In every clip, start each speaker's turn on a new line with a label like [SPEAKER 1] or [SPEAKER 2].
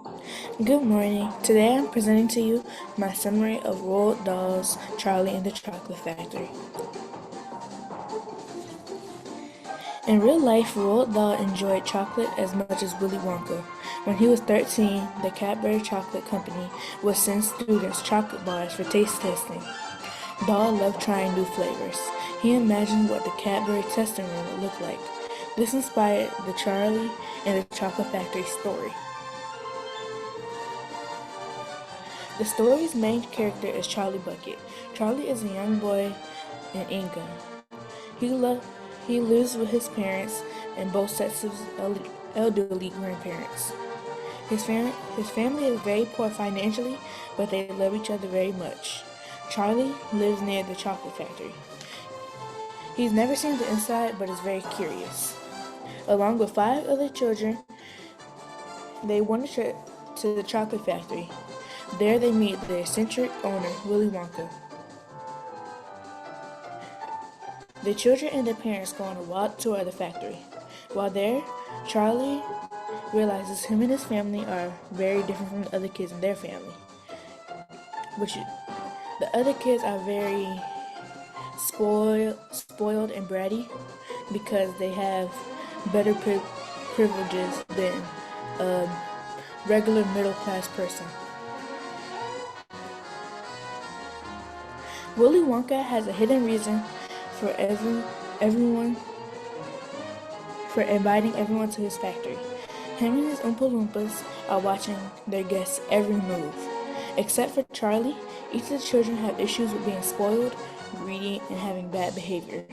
[SPEAKER 1] Good morning. Today I'm presenting to you my summary of Roald Dahl's Charlie and the Chocolate Factory. In real life, Roald Dahl enjoyed chocolate as much as Willy Wonka. When he was 13, the Cadbury Chocolate Company would send students chocolate bars for taste testing. Dahl loved trying new flavors. He imagined what the Cadbury testing room would look like. This inspired the Charlie and the Chocolate Factory story. The story's main character is Charlie Bucket. Charlie is a young boy in England. He, lo- he lives with his parents and both sets of elderly grandparents. His family is very poor financially, but they love each other very much. Charlie lives near the chocolate factory. He's never seen the inside, but is very curious. Along with 5 other children, they want a trip to the chocolate factory. There they meet the eccentric owner, Willy Wonka. The children and their parents go on a wild tour of the factory. While there, Charlie realizes him and his family are very different from the other kids in their family. The other kids are very spoiled and bratty because they have better privileges than a regular middle class person. Willy Wonka has a hidden reason for everyone for inviting everyone to his factory. Him and his Oompa Loompas are watching their guests' every move. Except for Charlie, each of the children have issues with being spoiled, greedy, and having bad behavior.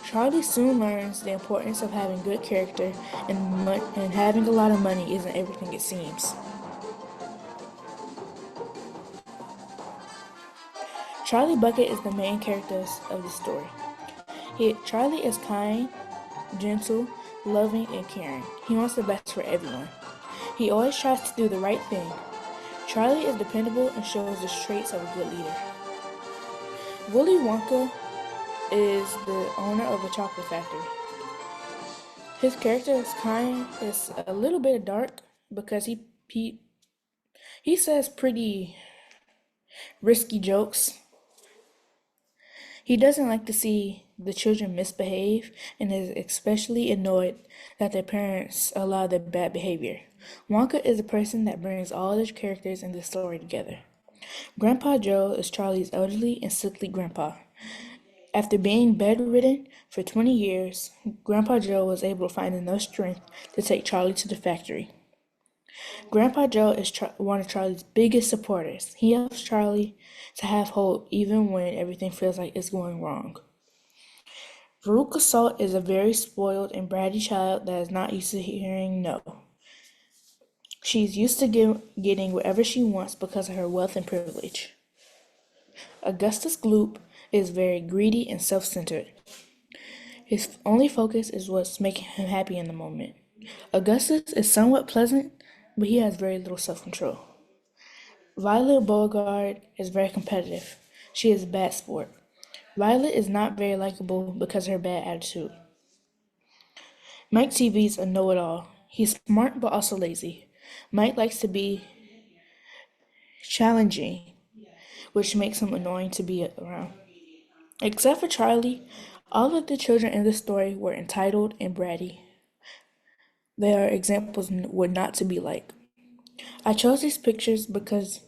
[SPEAKER 1] Charlie soon learns the importance of having good character and having a lot of money isn't everything it seems. Charlie Bucket is the main character of the story. Charlie is kind, gentle, loving, and caring. He wants the best for everyone. He always tries to do the right thing. Charlie is dependable and shows the traits of a good leader. Willy Wonka is the owner of the chocolate factory. His character is a little bit dark because he says pretty risky jokes. He doesn't like to see the children misbehave and is especially annoyed that their parents allow their bad behavior. Wonka is a person that brings all the characters in the story together. Grandpa Joe is Charlie's elderly and sickly grandpa. After being bedridden for 20 years, Grandpa Joe was able to find enough strength to take Charlie to the factory. Grandpa Joe is one of Charlie's biggest supporters. He helps Charlie to have hope even when everything feels like it's going wrong. Veruca Salt is a very spoiled and bratty child that is not used to hearing no. She's used to getting whatever she wants because of her wealth and privilege. Augustus Gloop is very greedy and self-centered. His only focus is what's making him happy in the moment. Augustus is somewhat pleasant, but he has very little self-control. Violet Beauregard is very competitive. She is a bad sport. Violet is not very likable because of her bad attitude. Mike TV is a know-it-all. He's smart but also lazy. Mike likes to be challenging, which makes him annoying to be around. Except for Charlie, all of the children in the story were entitled and bratty. They are examples what not to be like. I chose these pictures because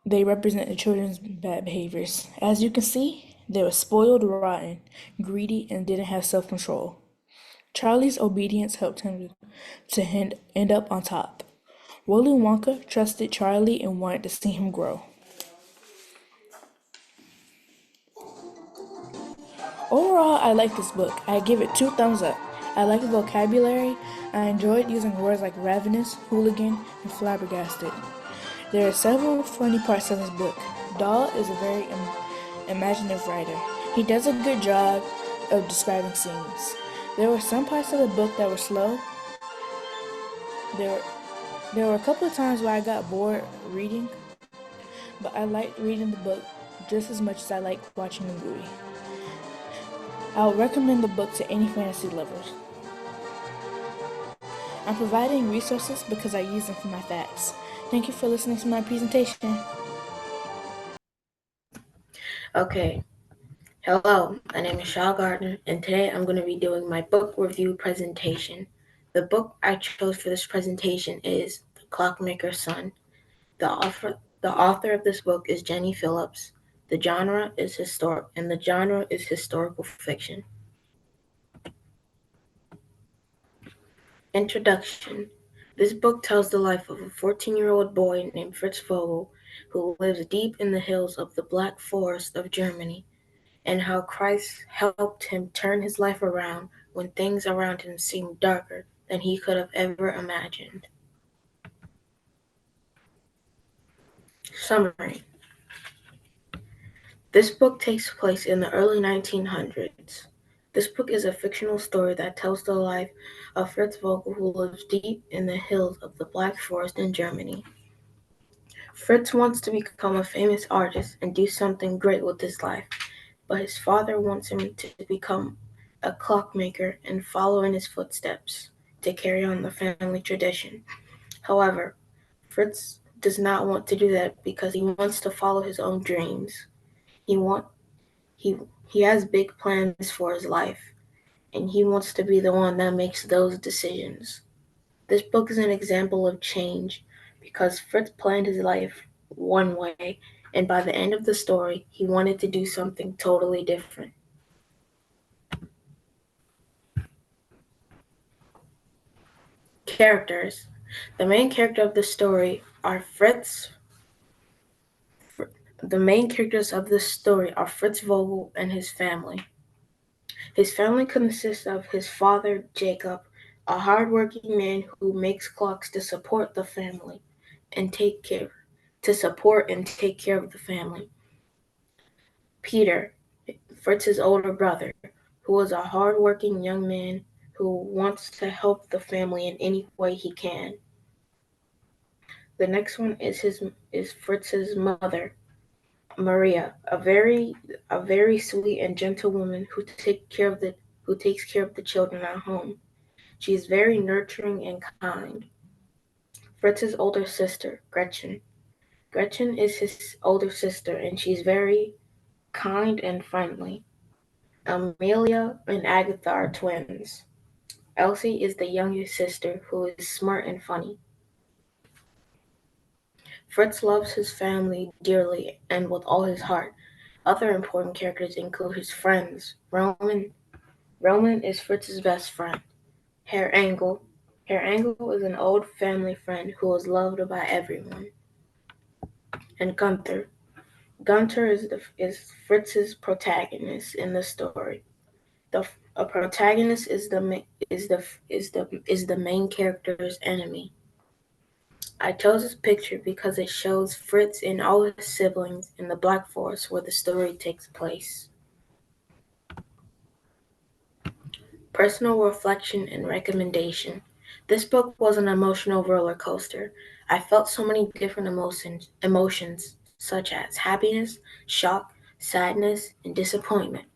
[SPEAKER 1] they represent the children's bad behaviors. As you can see, they were spoiled, rotten, greedy, and didn't have self-control. Charlie's obedience helped him to end up on top. Willy Wonka trusted Charlie and wanted to see him grow. Overall, I like this book. I give it 2 thumbs up. I like the vocabulary. I enjoyed using words like ravenous, hooligan, and flabbergasted. There are several funny parts of this book. Dahl is a very imaginative writer. He does a good job of describing scenes. There were some parts of the book that were slow. There were a couple of times where I got bored reading, but I liked reading the book just as much as I liked watching the movie. I would recommend the book to any fantasy lovers. I'm providing resources because I use them for my facts. Thank you for listening to my presentation.
[SPEAKER 2] Okay, hello, my name is Shaw Gardner, and today I'm going to be doing my book review presentation. The book I chose for this presentation is The Clockmaker's Son. The author of this book is Jenny Phillips. The genre is historical fiction. Introduction. This book tells the life of a 14-year-old boy named Fritz Vogel who lives deep in the hills of the Black Forest of Germany, and how Christ helped him turn his life around when things around him seemed darker than he could have ever imagined. Summary. This book takes place in the early 1900s. This book is a fictional story that tells the life of Fritz Vogel, who lives deep in the hills of the Black Forest in Germany. Fritz wants to become a famous artist and do something great with his life, but his father wants him to become a clockmaker and follow in his footsteps to carry on the family tradition. However, Fritz does not want to do that because he wants to follow his own dreams. He want he he has big plans for his life, and he wants to be the one that makes those decisions. This book is an example of change because Fritz planned his life one way, and by the end of the story, he wanted to do something totally different. Characters. The main character of the story are Fritz. The main characters of this story are Fritz Vogel and his family. His family consists of his father, Jacob, a hardworking man who makes clocks to support the family and take care to support and take care of the family. Peter, Fritz's older brother, who is a hardworking young man who wants to help the family in any way he can. The next one is Fritz's mother, Maria, a very sweet and gentle woman who takes care of the children at home. She is very nurturing and kind. Fritz's older sister, Gretchen. Gretchen is his older sister, and she's very kind and friendly. Amelia and Agatha are twins. Elsie is the youngest sister who is smart and funny. Fritz loves his family dearly and with all his heart. Other important characters include his friends. Roman is Fritz's best friend. Herr Engel. Herr Engel is an old family friend who is loved by everyone. And Gunther. Gunther is Fritz's protagonist in the story. A protagonist is the main character's enemy. I chose this picture because it shows Fritz and all his siblings in the Black Forest where the story takes place. Personal reflection and recommendation. This book was an emotional roller coaster. I felt so many different emotions such as happiness, shock, sadness, and disappointment.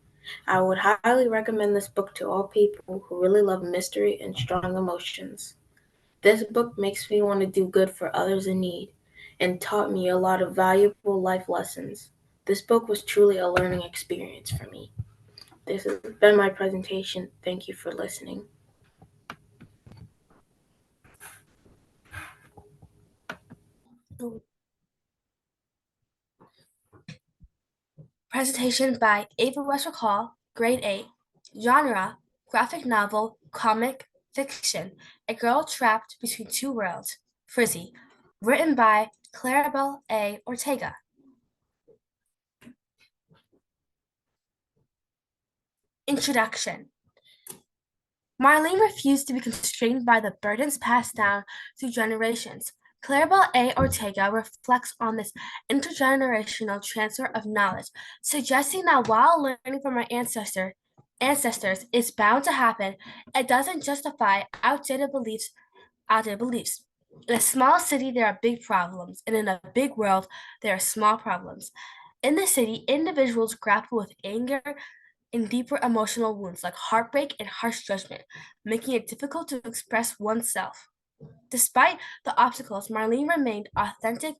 [SPEAKER 2] I would highly recommend this book to all people who really love mystery and strong emotions. This book makes me want to do good for others in need and taught me a lot of valuable life lessons. This book was truly a learning experience for me. This has been my presentation. Thank you for listening.
[SPEAKER 3] Presentation by Ava Westbrook Hall, Grade 8. Genre, graphic novel, comic, fiction. A girl trapped between two worlds. Frizzy. Written by Clarabelle A. Ortega. Introduction. Marlene refused to be constrained by the burdens passed down through generations. Clarabelle A. Ortega reflects on this intergenerational transfer of knowledge, suggesting that while learning from our ancestors is bound to happen, it doesn't justify outdated beliefs. In a small city, there are big problems, and in a big world, there are small problems. In the city, individuals grapple with anger, in deeper emotional wounds like heartbreak and harsh judgment, making it difficult to express oneself. Despite the obstacles, Marlene remained authentic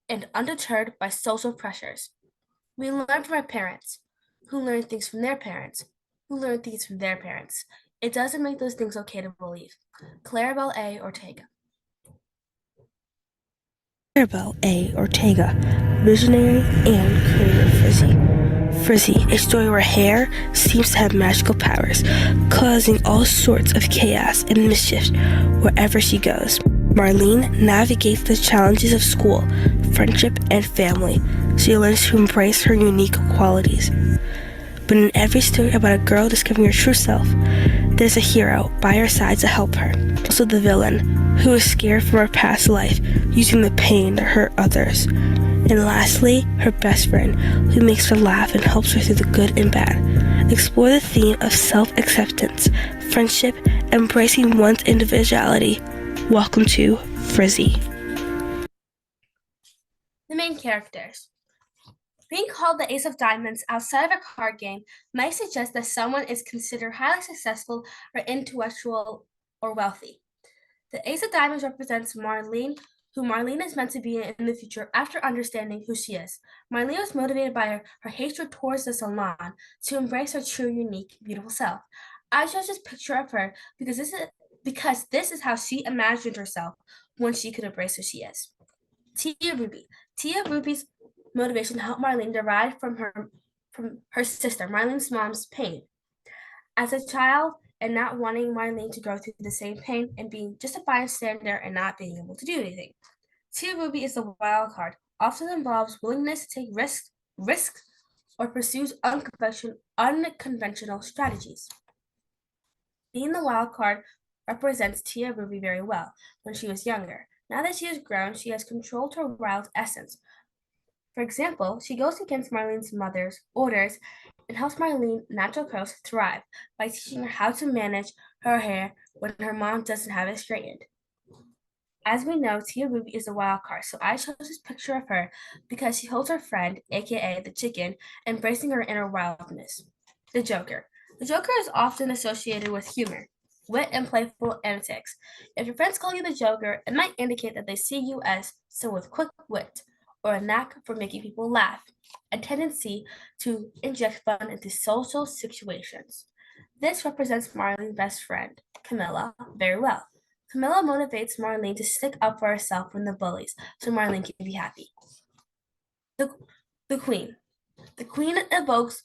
[SPEAKER 3] and undeterred by social pressures. We learn from our parents, who learn things from their parents, who learn things from their parents. It doesn't make those things okay to believe. Claribel A. Ortega.
[SPEAKER 4] Claribel A. Ortega, visionary and creator Frizzy. Frizzy, a story where hair seems to have magical powers, causing all sorts of chaos and mischief wherever she goes. Marlene navigates the challenges of school, friendship, and family. She learns to embrace her unique qualities. But in every story about a girl discovering her true self, there's a hero by her side to help her. Also the villain, who is scared from her past life, using the pain to hurt others. And lastly, her best friend, who makes her laugh and helps her through the good and bad. Explore the theme of self-acceptance, friendship, embracing one's individuality. Welcome to Frizzy.
[SPEAKER 3] The main characters. Being called the Ace of Diamonds outside of a card game might suggest that someone is considered highly successful or intellectual or wealthy. The Ace of Diamonds represents Marlene, who Marlene is meant to be in the future after understanding who she is. Marlene was motivated by her hatred towards the salon to embrace her true, unique, beautiful self. I chose this picture of her because this is how she imagined herself when she could embrace who she is. Tia Ruby. Tia Ruby's motivation helped Marlene derive from her sister, Marlene's mom's pain. As a child, and not wanting Marlene to go through the same pain and being just a bystander and not being able to do anything. Tia Ruby is the wild card, often involves willingness to take risks or pursues unconventional strategies. Being the wild card represents Tia Ruby very well when she was younger. Now that she has grown, she has controlled her wild essence. For example, she goes against Marlene's mother's orders and helps Marlene natural curls thrive by teaching her how to manage her hair when her mom doesn't have it straightened. As we know, Tia Ruby is a wild card, so I chose this picture of her because she holds her friend, aka the chicken, embracing her inner wildness. The Joker. The Joker is often associated with humor, wit, and playful antics. If your friends call you the Joker, it might indicate that they see you as someone with quick wit or a knack for making people laugh, a tendency to inject fun into social situations. This represents Marlene's best friend, Camilla, very well. Camilla motivates Marlene to stick up for herself from the bullies so Marlene can be happy. The Queen. The Queen evokes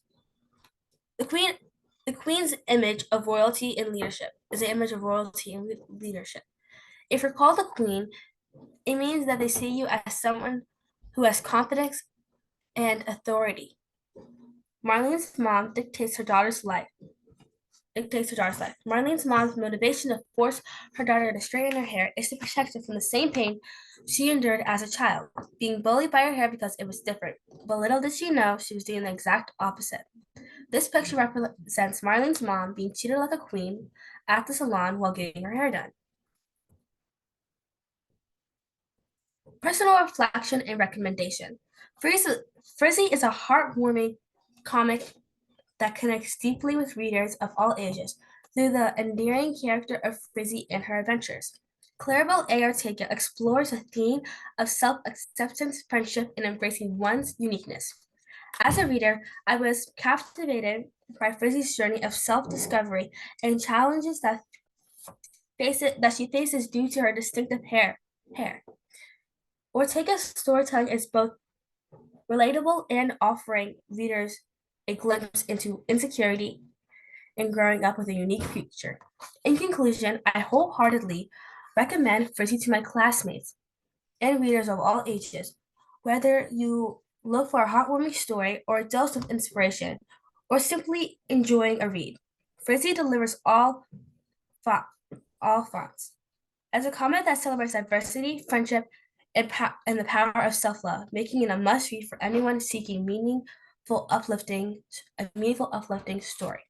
[SPEAKER 3] the Queen's image of royalty and leadership is the image of royalty and leadership. If you're called the Queen, it means that they see you as someone who has confidence and authority. Marlene's mom dictates her daughter's life. Marlene's mom's motivation to force her daughter to straighten her hair is to protect her from the same pain she endured as a child, being bullied by her hair because it was different. But little did she know she was doing the exact opposite. This picture represents Marlene's mom being treated like a queen at the salon while getting her hair done. Personal reflection and recommendation. Frizzy is a heartwarming comic that connects deeply with readers of all ages through the endearing character of Frizzy and her adventures. Claribel A. Ortega explores the theme of self-acceptance, friendship, and embracing one's uniqueness. As a reader, I was captivated by Frizzy's journey of self-discovery and challenges that she faces due to her distinctive hair. Ortega's storytelling is both relatable and offering readers a glimpse into insecurity and growing up with a unique future. In conclusion, I wholeheartedly recommend Frizzy to my classmates and readers of all ages, whether you look for a heartwarming story or a dose of inspiration, or simply enjoying a read. Frizzy delivers all fronts. As a comic that celebrates diversity, friendship, and the power of self-love, making it a must-read for anyone seeking a meaningful, uplifting story.